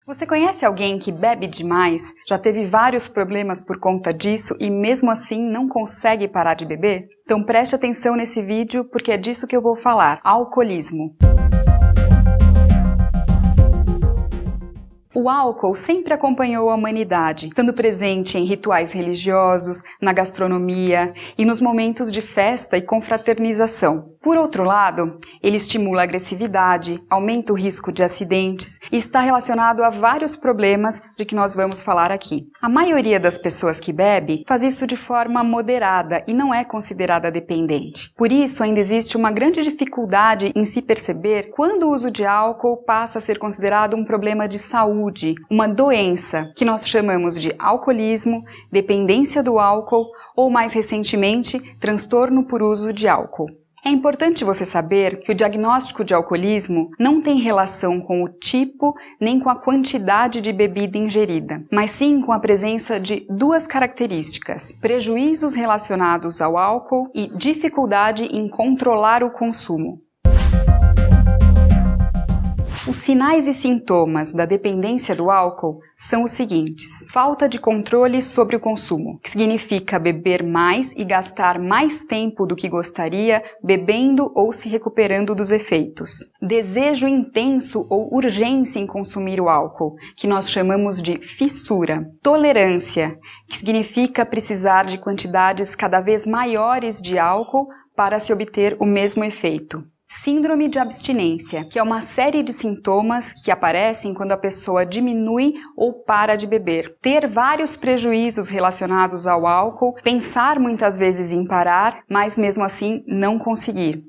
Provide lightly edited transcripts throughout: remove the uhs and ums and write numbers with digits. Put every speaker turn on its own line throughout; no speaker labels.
Você conhece alguém que bebe demais, já teve vários problemas por conta disso e mesmo assim não consegue parar de beber? Então preste atenção nesse vídeo porque é disso que eu vou falar, alcoolismo. O álcool sempre acompanhou a humanidade, estando presente em rituais religiosos, na gastronomia e nos momentos de festa e confraternização. Por outro lado, ele estimula a agressividade, aumenta o risco de acidentes e está relacionado a vários problemas de que nós vamos falar aqui. A maioria das pessoas que bebe faz isso de forma moderada e não é considerada dependente. Por isso, ainda existe uma grande dificuldade em se perceber quando o uso de álcool passa a ser considerado um problema de saúde, uma doença que nós chamamos de alcoolismo, dependência do álcool ou, mais recentemente, transtorno por uso de álcool. É importante você saber que o diagnóstico de alcoolismo não tem relação com o tipo nem com a quantidade de bebida ingerida, mas sim com a presença de duas características: prejuízos relacionados ao álcool e dificuldade em controlar o consumo. Os sinais e sintomas da dependência do álcool são os seguintes: falta de controle sobre o consumo, que significa beber mais e gastar mais tempo do que gostaria bebendo ou se recuperando dos efeitos. Desejo intenso ou urgência em consumir o álcool, que nós chamamos de fissura. Tolerância, que significa precisar de quantidades cada vez maiores de álcool para se obter o mesmo efeito. Síndrome de abstinência, que é uma série de sintomas que aparecem quando a pessoa diminui ou para de beber. Ter vários prejuízos relacionados ao álcool, pensar muitas vezes em parar, mas mesmo assim não conseguir.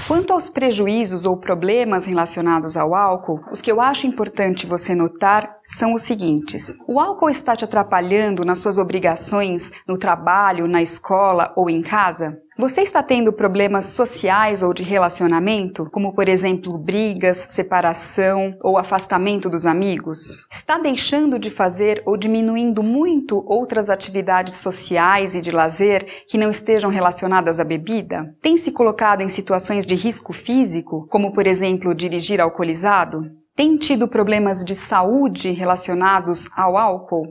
Quanto aos prejuízos ou problemas relacionados ao álcool, os que eu acho importante você notar são os seguintes: o álcool está te atrapalhando nas suas obrigações no trabalho, na escola ou em casa? Você está tendo problemas sociais ou de relacionamento, como por exemplo brigas, separação ou afastamento dos amigos? Está deixando de fazer ou diminuindo muito outras atividades sociais e de lazer que não estejam relacionadas à bebida? Tem se colocado em situações de risco físico, como por exemplo dirigir alcoolizado? Tem tido problemas de saúde relacionados ao álcool?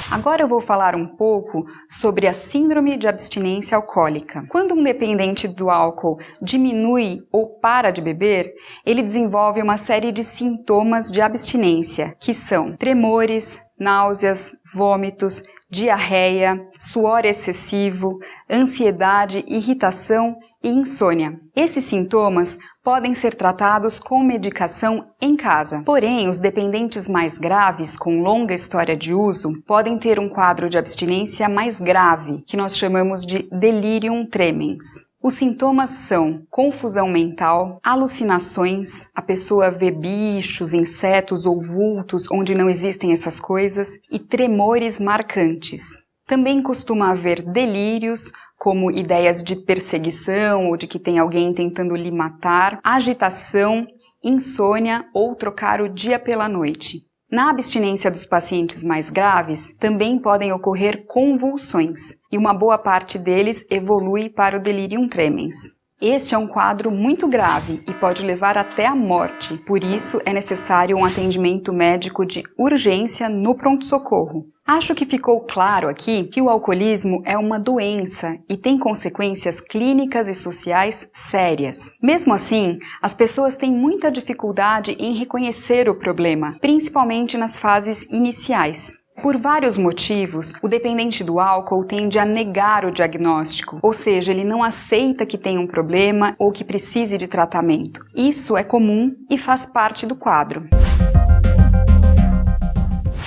Agora eu vou falar um pouco sobre a síndrome de abstinência alcoólica. Quando um dependente do álcool diminui ou para de beber, ele desenvolve uma série de sintomas de abstinência, que são tremores, náuseas, vômitos, diarreia, suor excessivo, ansiedade, irritação e insônia. Esses sintomas podem ser tratados com medicação em casa. Porém, os dependentes mais graves, com longa história de uso, podem ter um quadro de abstinência mais grave, que nós chamamos de delirium tremens. Os sintomas são confusão mental, alucinações, a pessoa vê bichos, insetos ou vultos onde não existem essas coisas, e tremores marcantes. Também costuma haver delírios, como ideias de perseguição ou de que tem alguém tentando lhe matar, agitação, insônia ou trocar o dia pela noite. Na abstinência dos pacientes mais graves, também podem ocorrer convulsões, e uma boa parte deles evolui para o delirium tremens. Este é um quadro muito grave e pode levar até a morte, por isso é necessário um atendimento médico de urgência no pronto-socorro. Acho que ficou claro aqui que o alcoolismo é uma doença e tem consequências clínicas e sociais sérias. Mesmo assim, as pessoas têm muita dificuldade em reconhecer o problema, principalmente nas fases iniciais. Por vários motivos, o dependente do álcool tende a negar o diagnóstico, ou seja, ele não aceita que tem um problema ou que precise de tratamento. Isso é comum e faz parte do quadro.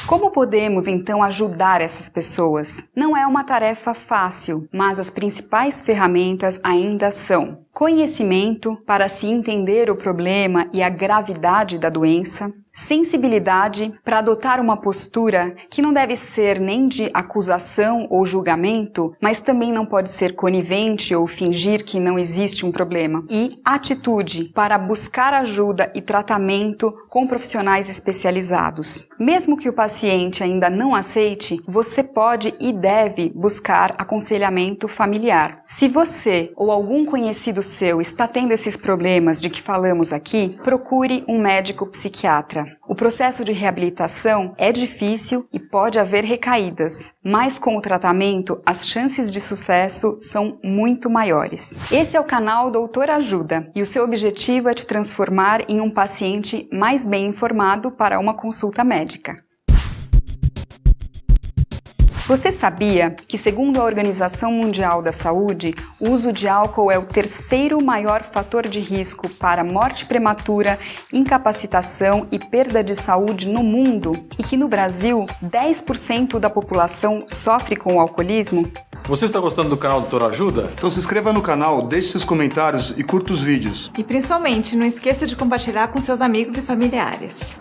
Como podemos, então, ajudar essas pessoas? Não é uma tarefa fácil, mas as principais ferramentas ainda são conhecimento para se entender o problema e a gravidade da doença, sensibilidade para adotar uma postura que não deve ser nem de acusação ou julgamento, mas também não pode ser conivente ou fingir que não existe um problema, e atitude para buscar ajuda e tratamento com profissionais especializados. Mesmo que o paciente ainda não aceite, você pode e deve buscar aconselhamento familiar. Se você ou algum conhecido seu está tendo esses problemas de que falamos aqui, procure um médico psiquiatra. O processo de reabilitação é difícil e pode haver recaídas, mas com o tratamento as chances de sucesso são muito maiores. Esse é o canal Doutor Ajuda e o seu objetivo é te transformar em um paciente mais bem informado para uma consulta médica. Você sabia que, segundo a Organização Mundial da Saúde, o uso de álcool é o terceiro maior fator de risco para morte prematura, incapacitação e perda de saúde no mundo? E que no Brasil, 10% da população sofre com o alcoolismo?
Você está gostando do canal Doutor Ajuda?
Então se inscreva no canal, deixe seus comentários e curta os vídeos.
E principalmente, não esqueça de compartilhar com seus amigos e familiares.